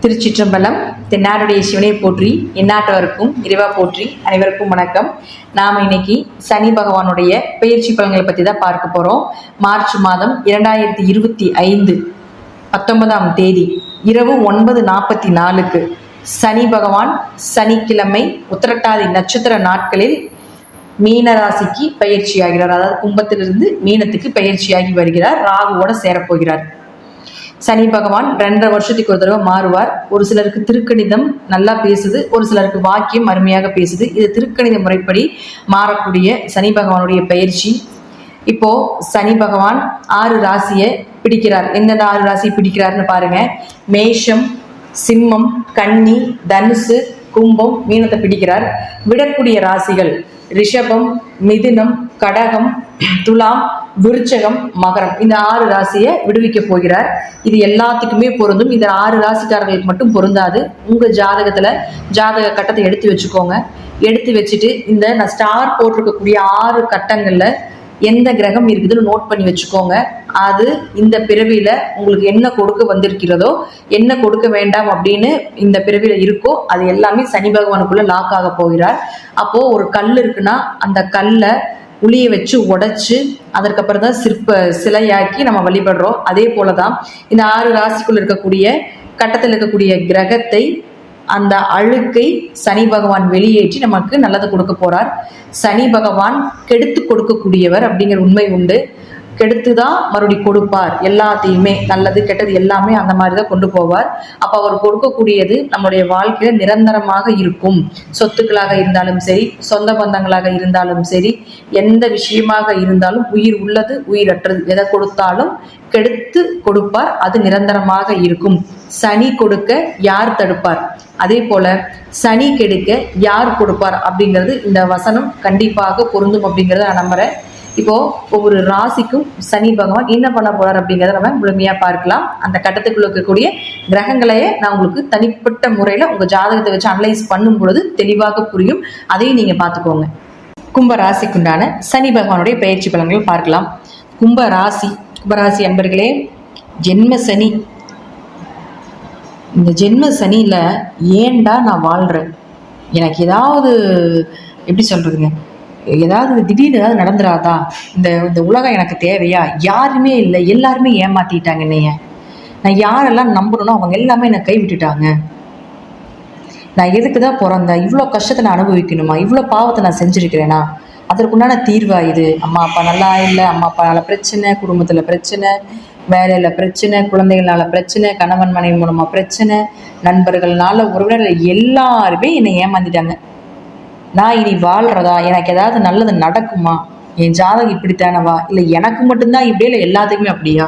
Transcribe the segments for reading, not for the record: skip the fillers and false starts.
திருச்சிற்றம்பலம். தென்னாடுடைய சிவனை போற்றி, எந்நாட்டவருக்கும் இறைவா போற்றி. அனைவருக்கும் வணக்கம். நாம் இன்னைக்கு சனி பகவானுடைய பயிற்சி பலன்களை பற்றி தான் பார்க்க போகிறோம். மார்ச் மாதம் 2025 19ஆம் தேதி இரவு 9:44 சனி பகவான் சனிக்கிழமை உத்திரட்டாதி நட்சத்திர நாட்களில் மீனராசிக்கு பயிற்சியாகிறார். அதாவது கும்பத்திலிருந்து மீனத்துக்கு பயிற்சியாகி வருகிறார். ராகுவோட சேரப்போகிறார். சனி பகவான் 2.5 வருஷத்துக்கு ஒரு தடவை மாறுவார். ஒரு சிலருக்கு திருக்கணிதம் நல்லா பேசுது, ஒரு சிலருக்கு வாக்கியம் அருமையாக பேசுது. இது திருக்கணித முறைப்படி மாறக்கூடிய சனி பகவானுடைய பயிற்சி. இப்போ சனி பகவான் 6 ராசியை பிடிக்கிறார். எந்தெந்த 6 ராசியை பிடிக்கிறாருன்னு பாருங்க. மேஷம், சிம்மம், கன்னி, தனுசு, கும்பம், மீனத்தை பிடிக்கிறார். விடக்கூடிய ராசிகள் ரிஷபம், மிதுனம், கடகம், துலாம், விருச்சகம், மகரம். இந்த 6 ராசியை விடுவிக்க போகிறார். இது எல்லாத்துக்குமே பொருந்தும். இந்த 6 ராசிக்காரர்களுக்கு மட்டும் பொருந்தாது. உங்க ஜாதகத்துல ஜாதக கட்டத்தை எடுத்து வச்சுக்கோங்க. எடுத்து வச்சுட்டு இந்த நான் ஸ்டார் போட்டிருக்கக்கூடிய 6 கட்டங்கள்ல எந்த கிரகம் இருக்குதுன்னு நோட் பண்ணி வச்சுக்கோங்க. அது இந்த பிறவியில உங்களுக்கு என்ன கொடுக்க வந்திருக்கிறதோ, என்ன கொடுக்க வேண்டாம் அப்படின்னு இந்த பிறவியில இருக்கோ, அது எல்லாமே சனி பகவானுக்குள்ள லாக் ஆக போகிறார். அப்போ ஒரு கல் இருக்குன்னா அந்த கல்லை உளியை வச்சு உடைச்சு அதற்கப்புறம் தான் சிலையாக்கி நம்ம வழிபடுறோம். அதே போலதான் இந்த 6 ராசிக்குள்ள இருக்கக்கூடிய கட்டத்தில் இருக்கக்கூடிய கிரகத்தை, அந்த அழுக்கை சனி பகவான் வெளியேற்றி நமக்கு நல்லது கொடுக்க போறார். சனி பகவான் கெடுத்து கொடுக்கக்கூடியவர் அப்படிங்கிற உண்மை உண்டு. கெடுத்துதான் மறுபடி கொடுப்பார். எல்லாத்தையுமே நல்லது கெட்டது எல்லாமே அந்த மாதிரி தான் கொண்டு போவார். அப்ப அவர் கொடுக்கக்கூடியது நம்மளுடைய வாழ்க்கையில நிரந்தரமாக இருக்கும். சொத்துக்களாக இருந்தாலும் சரி, சொந்த பந்தங்களாக இருந்தாலும் சரி, எந்த விஷயமாக இருந்தாலும், உயிர் உள்ளது உயிரற்றது எதை கொடுத்தாலும் கெடுத்து கொடுப்பார். அது நிரந்தரமாக இருக்கும். சனி கொடுக்க யார் தடுப்பார்? அதே போல சனி கெடுக்க யார் கொடுப்பார் அப்படிங்கிறது இந்த வசனம் கண்டிப்பாக பொருந்தும் அப்படிங்கிறத நான் நம்புறேன். இப்போ ஒவ்வொரு ராசிக்கும் சனி பகவான் என்ன பண்ண போறார் அப்படிங்கிறத நம்ம முழுமையா பார்க்கலாம். அந்த கட்டத்துக்குள்ள இருக்கக்கூடிய கிரகங்களையே நான் உங்களுக்கு தனிப்பட்ட முறையில உங்க ஜாதகத்தை வச்சு அனலைஸ் பண்ணும் பொழுது தெளிவாக புரியும். அதையும் நீங்க பார்த்துக்கோங்க. கும்ப ராசிக்குண்டான சனி பகவானுடைய பயிற்சி பலன்கள் பார்க்கலாம். கும்பராசி அன்பர்களே, ஜென்ம சனி. இந்த ஜென்ம சனியில ஏண்டா நான் வாழ்றேன், எனக்கு ஏதாவது எப்படி சொல்றதுங்க, ஏதாவது திடீர்னு ஏதாவது நடந்துராதா, இந்த உலகம் எனக்கு தேவையா, யாருமே இல்லை, எல்லாருமே ஏமாத்திட்டாங்க என்னைய, நான் யாரெல்லாம் நம்பணும்னோ அவங்க எல்லாமே என்னை கை விட்டுட்டாங்க, நான் எதுக்குதான் பிறந்தேன், இவ்வளோ கஷ்டத்தை நான் அனுபவிக்கணுமா, இவ்வளோ பாவத்தை நான் செஞ்சுருக்கிறேனா, அதற்குண்டான தீர்வா இது? அம்மா அப்பா நல்லா இல்லை, அம்மா அப்பானால பிரச்சனை, குடும்பத்தில் பிரச்சனை, வேலையில் பிரச்சனை, குழந்தைகளால பிரச்சனை, கணவன் மனைவி மூலமாக பிரச்சனை, நண்பர்கள்னால, உறவினர்கள் எல்லாருமே என்னை ஏமாந்துட்டாங்க. நான் இனி வாழ்றதா, எனக்கு ஏதாவது நல்லது நடக்குமா, என் ஜாதகம் இப்படித்தானவா, இல்லை எனக்கு மட்டும்தான் இப்படியே, இல்லை எல்லாத்துக்குமே அப்படியா?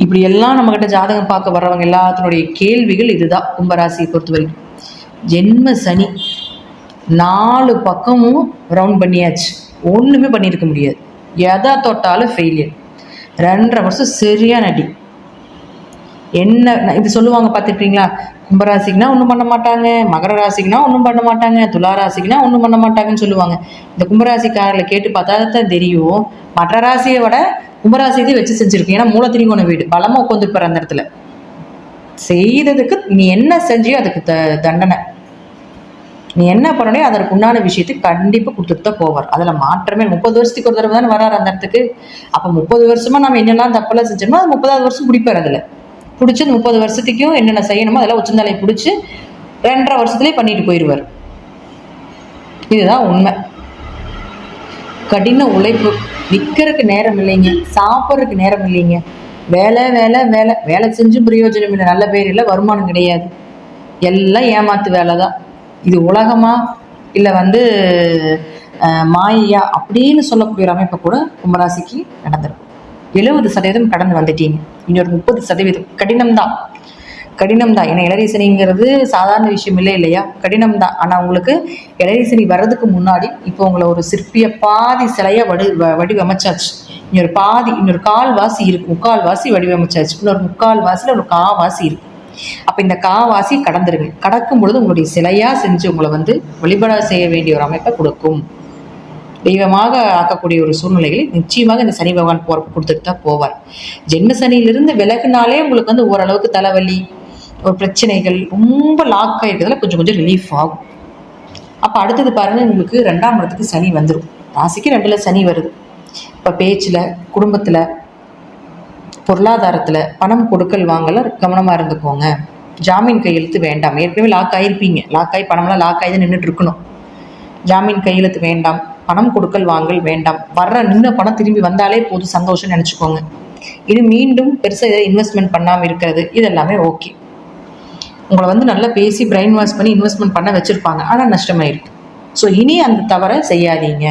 இப்படி எல்லாம் நம்மகிட்ட ஜாதகம் பார்க்க வர்றவங்க எல்லாத்தினுடைய கேள்விகள் இதுதான். கும்பராசியை பொறுத்த வரைக்கும் ஜென்ம சனி 4 பக்கமும் ரவுண்ட் பண்ணியாச்சு, ஒண்ணுமே பண்ணியிருக்க முடியாது. எதை தொட்டாலும் ஃபெயிலியர். 2.5 வருஷம் சரியான அடி. என்ன இது சொல்லுவாங்க பார்த்துருக்கீங்களா? கும்பராசிக்குனா ஒன்றும் பண்ண மாட்டாங்க, மகர ராசிக்குனா ஒன்றும் பண்ண மாட்டாங்க, துலா ராசிக்குனா ஒன்றும் பண்ண மாட்டாங்கன்னு சொல்லுவாங்க. இந்த கும்பராசிக்காரர்களை கேட்டு பார்த்தா தான் தெரியும், மற்ற ராசியை விட கும்பராசியத்தை வச்சு செஞ்சிருக்கு. ஏன்னா மூலத்திரிகோண வீடு பலமா உட்காந்துப்பார். அந்த இடத்துல செய்ததுக்கு நீ என்ன செஞ்சியோ அதுக்கு தண்டனை, நீ என்ன பண்ணனே அதற்கு உண்டான விஷயத்துக்கு கண்டிப்பாக கொடுத்துட்டு தான் போவார். அதில் மாற்றமே. 30 வருஷத்துக்கு ஒரு தடவை தானே வராரு அந்த இடத்துக்கு. அப்போ 30 வருஷமா நம்ம என்னெல்லாம் தப்பெல்லாம் செஞ்சோமோ அது 30வது வருஷம் பிடிப்பார். அதில் பிடிச்சி 30 வருஷத்துக்கும் என்னென்ன செய்யணுமோ அதெல்லாம் உச்சந்தலையை பிடிச்சி 2.5 வருஷத்துலேயே பண்ணிட்டு போயிடுவார். இதுதான் உண்மை. கடின உழைப்பு. நிற்கிறதுக்கு நேரம் இல்லைங்க, சாப்பிட்றதுக்கு நேரம் இல்லைங்க, வேலை வேலை வேலை வேலை செஞ்சும் பிரயோஜனம் இல்லை, நல்ல பேர் இல்லை, வருமானம் கிடையாது, எல்லாம் ஏமாத்து வேலை தான். இது உலகமா இல்லை மாயையா அப்படின்னு சொல்லக்கூடிய ஒரு அமைப்பை கூட கும்பராசிக்கு நடந்திருக்கும். 70% கடந்து வந்துட்டீங்க. இன்னொரு 30% கடினம் தான். ஏன்னா இளரீசனிங்கிறது சாதாரண விஷயம் இல்லையா? கடினம் தான். ஆனால் உங்களுக்கு இளரீசனி வர்றதுக்கு முன்னாடி இப்போ உங்களை ஒரு சிற்பிய பாதி சிலையா வடிவமைச்சாச்சு. இன்னொரு கால்வாசி இருக்கு, 3/4 வடிவமைச்சாச்சு. இன்னொரு 3/4 ஒரு காவாசி இருக்கு. அப்ப இந்த காவாசி கடந்துருங்க. கடக்கும் பொழுது உங்களுடைய சிலையா செஞ்சு உங்களை வழிபட செய்ய வேண்டிய ஒரு அமைப்பை கொடுக்கும். தெய்வமாக ஆக்கக்கூடிய ஒரு சூழ்நிலைகளை நிச்சயமாக இந்த சனி பகவான் கொடுத்துட்டு தான் போவார். ஜென்ம சனியிலிருந்து விலகுனாலே உங்களுக்கு ஓரளவுக்கு தலைவலி, ஒரு பிரச்சனைகள் ரொம்ப லாக் ஆகிருக்கிறதுல கொஞ்சம் கொஞ்சம் ரிலீஃப் ஆகும். அப்போ அடுத்தது பாருங்கள், உங்களுக்கு 2ஆம் இடத்துக்கு சனி வந்துடும். ராசிக்கு 2ல் சனி வருது. இப்போ பேச்சில், குடும்பத்தில், பொருளாதாரத்தில், பணம் கொடுக்கல் வாங்கல கவனமாக இருந்துக்கோங்க. ஜாமீன் கையெழுத்து வேண்டாம். ஏற்கனவே லாக் ஆகிருப்பீங்க. லாக் ஆகி பணம்லாம் லாக் ஆகி தான் நின்றுட்டு இருக்கணும். ஜாமீன் கையெழுத்து வேண்டாம். பணம் கொடுக்கல் வாங்கல் வேண்டாம். வர்ற நின்ன பணம் திரும்பி வந்தாலே போதும், சந்தோஷம் நினச்சிக்கோங்க. இது மீண்டும் பெருசாக இதை இன்வெஸ்ட்மெண்ட் பண்ணாமல் இருக்கிறது, இதெல்லாமே ஓகே. உங்களை நல்லா பேசி பிரெயின் வாஷ் பண்ணி இன்வெஸ்ட்மெண்ட் பண்ண வச்சுருப்பாங்க, ஆனால் நஷ்டமாயிருக்கும். ஸோ இனி அந்த தவறை செய்யாதீங்க.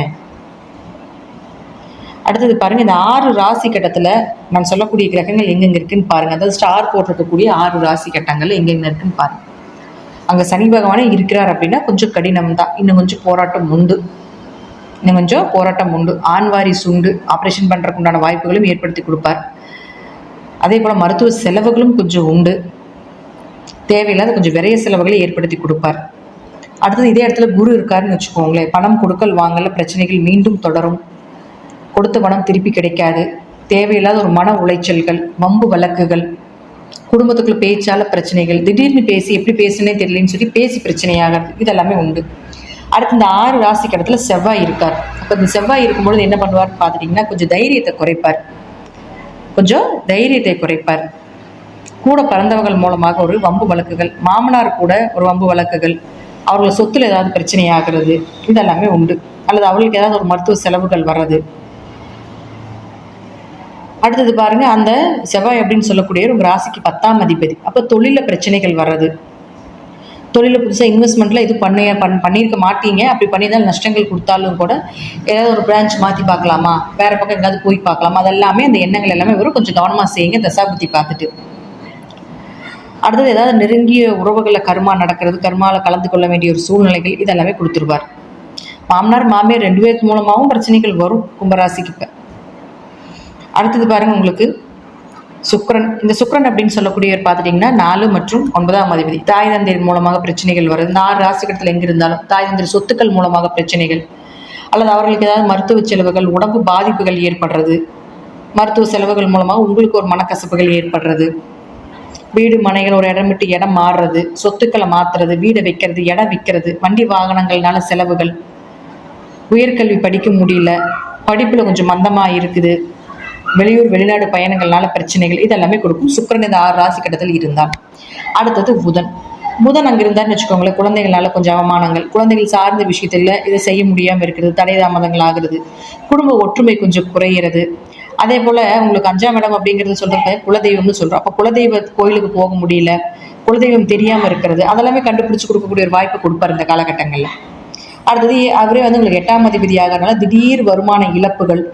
அடுத்தது பாருங்கள், இந்த 6 ராசி கட்டத்தில் நான் சொல்லக்கூடிய கிரகங்கள் எங்கெங்கே இருக்குன்னு பாருங்கள். அதாவது ஸ்டார் போட்டிருக்கக்கூடிய 6 ராசி கட்டங்கள் எங்கெங்கே இருக்குன்னு பாருங்கள். அங்கே சனி பகவானே இருக்கிறார் அப்படின்னா கொஞ்சம் கடினம் தான். இன்னும் கொஞ்சம் போராட்டம் உண்டு. ஆண்வாரி சுண்டு ஆப்ரேஷன் பண்ணுறதுக்கு உண்டான வாய்ப்புகளும் ஏற்படுத்தி கொடுப்பார். அதே போல் மருத்துவ செலவுகளும் கொஞ்சம் உண்டு. தேவையில்லாத கொஞ்சம் விரைய செலவுகளை ஏற்படுத்தி கொடுப்பார். அடுத்தது இதே இடத்துல குரு இருக்காருன்னு வச்சுக்கோங்களேன். பணம் கொடுக்கல் வாங்கல பிரச்சனைகள் மீண்டும் தொடரும். கொடுத்த பணம் திருப்பி கிடைக்காது. தேவையில்லாத ஒரு மன உளைச்சல்கள், வம்பு வழக்குகள், குடும்பத்துக்குள்ள பேச்சால பிரச்சனைகள், திடீர்னு பேசி எப்படி பேசுனே தெரியலன்னு சொல்லி பேசி பிரச்சனையாகிறது, இதெல்லாமே உண்டு. அடுத்து இந்த 6 ராசி கடத்துல செவ்வாய் இருக்கார். அப்போ இந்த செவ்வாய் இருக்கும்பொழுது என்ன பண்ணுவார்னு பார்த்துட்டிங்கன்னா கொஞ்சம் தைரியத்தை குறைப்பார். கூட பிறந்தவர்கள் மூலமாக ஒரு வம்பு வழக்குகள், மாமனார் கூட ஒரு வம்பு வழக்குகள், அவர்கள் சொத்துல ஏதாவது பிரச்சனையாகிறது, இதெல்லாமே உண்டு. அல்லது அவர்களுக்கு ஏதாவது ஒரு மருத்துவ செலவுகள் வர்றது. அடுத்தது பாருங்க, அந்த செவ்வாய் அப்படின்னு சொல்லக்கூடிய உங்க ராசிக்கு 10ஆம் அதிபதி. அப்போ தொழிலில் பிரச்சனைகள் வர்றது. தொழிலில் புதுசாக இன்வெஸ்ட்மெண்ட்டில் இது பண்ணியிருக்க மாட்டீங்க. அப்படி பண்ணியிருந்தாலும் நஷ்டங்கள் கொடுத்தாலும் கூட ஏதாவது ஒரு பிரான்ச் மாற்றி பார்க்கலாமா, வேறு பக்கம் எங்காவது போய் பார்க்கலாமா, அதெல்லாமே அந்த எண்ணங்கள் எல்லாமே வரும். கொஞ்சம் கவனமாக செய்யுங்க தசாபுத்தி பார்த்துட்டு. அடுத்தது ஏதாவது நெருங்கிய உறவுகளில் கர்மா நடக்கிறது, கர்மாவில் கலந்து கொள்ள வேண்டிய ஒரு சூழ்நிலைகள், இதெல்லாமே கொடுத்துருவார். மாமனார் மாமியார் 2 பேருக்கு மூலமாகவும் பிரச்சனைகள் வரும் கும்பராசிக்கு. இப்போ அடுத்தது பாருங்க, உங்களுக்கு சுக்கிரன். இந்த சுக்கிரன் அப்படின்னு சொல்லக்கூடியவர் பார்த்துட்டிங்கன்னா 4 மற்றும் 9ஆம் அதிபதி. தாய் தந்தையர் மூலமாக பிரச்சனைகள் வருது. இந்த 6 ராசிகட்டத்தில் எங்கே இருந்தாலும் தாய் தந்தையர் சொத்துக்கள் மூலமாக பிரச்சனைகள், அல்லது அவர்களுக்கு ஏதாவது மருத்துவ செலவுகள், உடம்பு பாதிப்புகள் ஏற்படுறது, மருத்துவ செலவுகள் மூலமாக உங்களுக்கு ஒரு மனக்கசப்புகள் ஏற்படுறது, வீடு மனைகள் ஒரு இடம் விட்டு இடம் மாறுறது, சொத்துக்களை மாற்றுறது, வீடை வைக்கிறது, இடம் விற்கிறது, வண்டி வாகனங்கள்னால செலவுகள், உயர்கல்வி படிக்க முடியல, படிப்பில் கொஞ்சம் மந்தமாக இருக்குது, வெளியூர் வெளிநாடு பயணங்கள்னால பிரச்சனைகள், இதெல்லாமே கொடுக்கும் சுக்கிரன் இந்த 6 ராசி கட்டத்தில் இருந்தால். அடுத்தது புதன் அங்கே இருந்தான்னு வச்சுக்கோங்களேன். குழந்தைகளால கொஞ்சம் அவமானங்கள், குழந்தைகள் சார்ந்த விஷயத்தில் இதை செய்ய முடியாமல் இருக்கிறது, தடை தாமதங்கள் ஆகிறது, குடும்ப ஒற்றுமை கொஞ்சம் குறையிறது. அதே போல் உங்களுக்கு 5ஆம் இடம் அப்படிங்கிறது சொல்கிறப்ப குலதெய்வம்னு சொல்கிறோம். அப்போ குலதெய்வ கோயிலுக்கு போக முடியல, குலதெய்வம் தெரியாமல் இருக்கிறது, அதெல்லாமே கண்டுபிடிச்சி கொடுக்கக்கூடிய ஒரு வாய்ப்பு கொடுப்பார் இந்த காலகட்டங்களில். அடுத்தது அவரே உங்களுக்கு 8ஆம் அதிபதி ஆகிறதுனால திடீர் வருமான இழப்புகள்,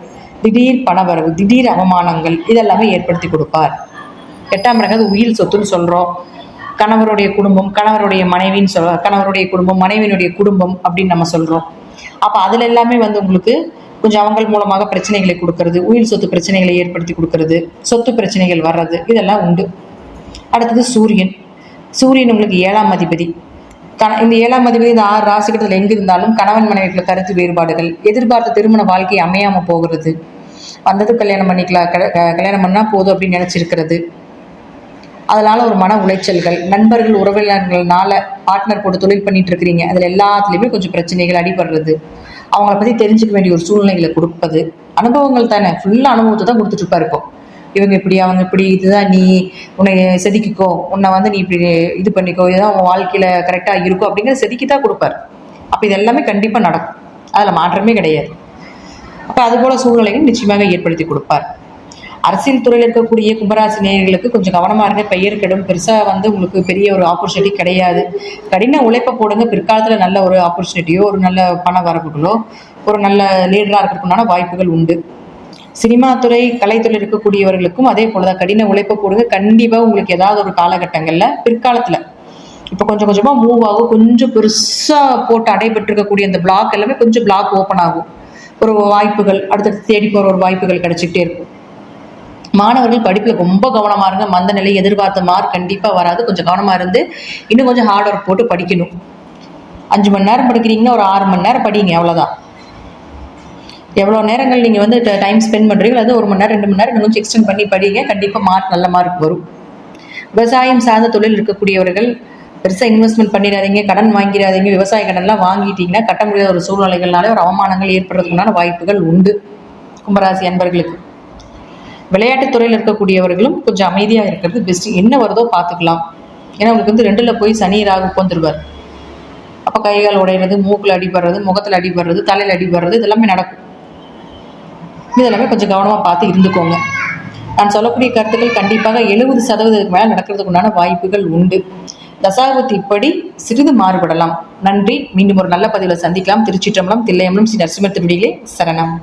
திடீர் பணவரவு, திடீர் அவமானங்கள், இதெல்லாமே ஏற்படுத்தி கொடுப்பார். 8ஆம் இடங்கிறது உயிர் சொத்துன்னு சொல்கிறோம். கணவருடைய குடும்பம், கணவருடைய மனைவின்னு சொல்கிறோம், கணவருடைய குடும்பம், மனைவியினுடைய குடும்பம் அப்படின்னு நம்ம சொல்கிறோம். அப்போ அதில் எல்லாமே உங்களுக்கு கொஞ்சம் அவங்க மூலமாக பிரச்சனைகளை கொடுக்கறது, உயிர் சொத்து பிரச்சனைகளை ஏற்படுத்தி கொடுக்கறது, சொத்து பிரச்சனைகள் வர்றது, இதெல்லாம் உண்டு. அடுத்தது சூரியன் உங்களுக்கு 7ஆம் அதிபதி. இந்த 7ஆம் அதிபதி இந்த 6 ராசிகட்டத்தில் எங்கே இருந்தாலும் கணவன் மனைவிக்குள்ள கருத்து வேறுபாடுகள், எதிர்பார்த்த திருமண வாழ்க்கை அமையாமல் போகிறது, வந்தது கல்யாணம் பண்ணிக்கலாம், கல்யாணம் பண்ணால் போதும் அப்படின்னு நினச்சிருக்கிறது, அதனால் ஒரு மன உளைச்சல்கள், நண்பர்கள் உறவினர்கள்னால பார்ட்னர் போட்டு தொழில் பண்ணிட்டு இருக்கிறீங்க, அதில் எல்லாத்துலேயுமே கொஞ்சம் பிரச்சனைகள் அடிபடுறது, அவங்கள பற்றி தெரிஞ்சுக்க வேண்டிய ஒரு சூழ்நிலைகளை கொடுப்பது. அனுபவங்கள் தானே, ஃபுல்லாக அனுபவத்தை தான் கொடுத்துட்டு இருப்போம். இவங்க இப்படி அவங்க இப்படி, இதுதான் நீ உன்னை செதுக்கிக்கோ, உன்னை நீ இப்படி இது பண்ணிக்கோ, இதுதான் உன் வாழ்க்கையில் கரெக்டாக இருக்கும் அப்படிங்கிற செதுக்கித்தான் கொடுப்பார். அப்போ இது எல்லாமே கண்டிப்பாக நடக்கும், அதில் மாற்றமே கிடையாது. அப்போ அதுபோல் சூழ்நிலைகள் நிச்சயமாக ஏற்படுத்தி கொடுப்பார். அரசியல் துறையில் இருக்கக்கூடிய கும்பராசி நேயர்களுக்கு கொஞ்சம் கவனமாக இருங்க, பெயர் கெடும். பெருசாக உங்களுக்கு பெரிய ஒரு ஆப்பர்ச்சுனிட்டி கிடையாது. கடின உழைப்பை போடுங்க, பிற்காலத்தில் நல்ல ஒரு ஆப்பர்ச்சுனிட்டியோ ஒரு நல்ல பண வரவுகளோ ஒரு நல்ல லீடராக இருக்கிறதுக்குண்டான வாய்ப்புகள் உண்டு. சினிமா துறை, கலைத்துறை இருக்கக்கூடியவர்களுக்கும் அதே போல தான் கடின உழைப்பை போடுங்க. கண்டிப்பாக உங்களுக்கு ஏதாவது ஒரு காலகட்டங்களில் பிற்காலத்தில் இப்போ கொஞ்சம் கொஞ்சமாக மூவ் ஆகும். கொஞ்சம் பெருசாக போட்டு அடைபெற்றிருக்கக்கூடிய அந்த பிளாக் எல்லாமே கொஞ்சம் பிளாக் ஓப்பன் ஆகும். ஒரு வாய்ப்புகள் அடுத்தடுத்து தேடி போகிற ஒரு வாய்ப்புகள் கிடைச்சிக்கிட்டே இருக்கும். மாணவர்கள் படிப்பில் ரொம்ப கவனமாக இருங்க. மந்த நிலை, எதிர்பார்த்த மார்க் கண்டிப்பாக வராது. கொஞ்சம் கவனமாக இருந்து இன்னும் கொஞ்சம் ஹார்ட் ஒர்க் போட்டு படிக்கணும். 5 மணி நேரம் படிக்கிறீங்கன்னா ஒரு 6 மணி நேரம் படிங்க, அவ்வளோதான். எவ்வளோ நேரங்கள் நீங்கள் டைம் ஸ்பெண்ட் பண்ணுறீங்களோ அது 1 மணி நேரம் 2 மணி நேரம் இன்னும் கொஞ்சம் எக்ஸ்டெண்ட் பண்ணி படிங்க. கண்டிப்பாக நல்ல மார்க் வரும். விவசாயம் சார்ந்த தொழில் இருக்கக்கூடியவர்கள் பெருசாக இன்வெஸ்ட்மெண்ட் பண்ணிடாதீங்க, கடன் வாங்கிடாதீங்க. விவசாய கடன்லாம் வாங்கிட்டீங்கன்னா கட்ட முடியாத ஒரு சூழ்நிலைகள்னால ஒரு அவமானங்கள் ஏற்படுறதுக்குண்டான வாய்ப்புகள் உண்டு கும்பராசி அன்பர்களுக்கு. விளையாட்டுத் துறையில் இருக்கக்கூடியவர்களும் கொஞ்சம் அமைதியாக இருக்கிறது பெஸ்ட். என்ன வருதோ பார்த்துக்கலாம். ஏன்னா உங்களுக்கு வந்து 2ல் போய் சனி ராகு உட்காந்துருவார். அப்போ கைகால் உடையிறது, மூக்கில் அடிபடுறது, முகத்தில் அடிபடுறது, தலையில் அடிபடுறது இதெல்லாமே நடக்கும். இதெல்லாமே கொஞ்சம் கவனமாக பார்த்து இருந்துக்கோங்க. நான் சொல்லக்கூடிய கருத்துக்கள் கண்டிப்பாக 70% மேலே நடக்கிறதுக்கு உண்டான வாய்ப்புகள் உண்டு. தசாபுத்தி இப்படி சிறிது மாறுபடலாம். நன்றி. மீண்டும் ஒரு நல்ல பதிவில் சந்திக்கலாம். திருச்சிற்றம்பலம், தில்லையம்பலம், ஸ்ரீ நரசிம்மர் திருவடிகளே சரணம்.